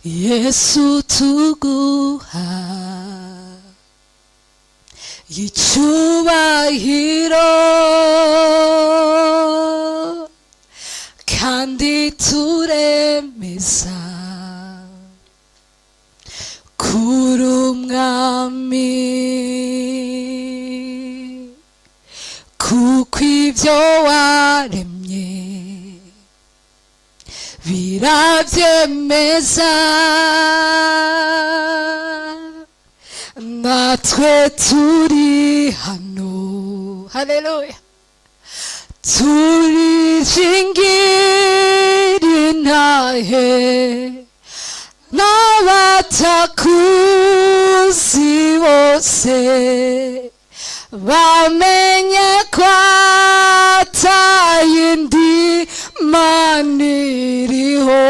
예수 tuguha icyubahiro kandi turemeza kuri umwami kuko ibyo waremye birabyemeza natwe turi hano haleluya turi jingiri ntahe n'abatakuzi bose bamenye ko atayindi mana iriho.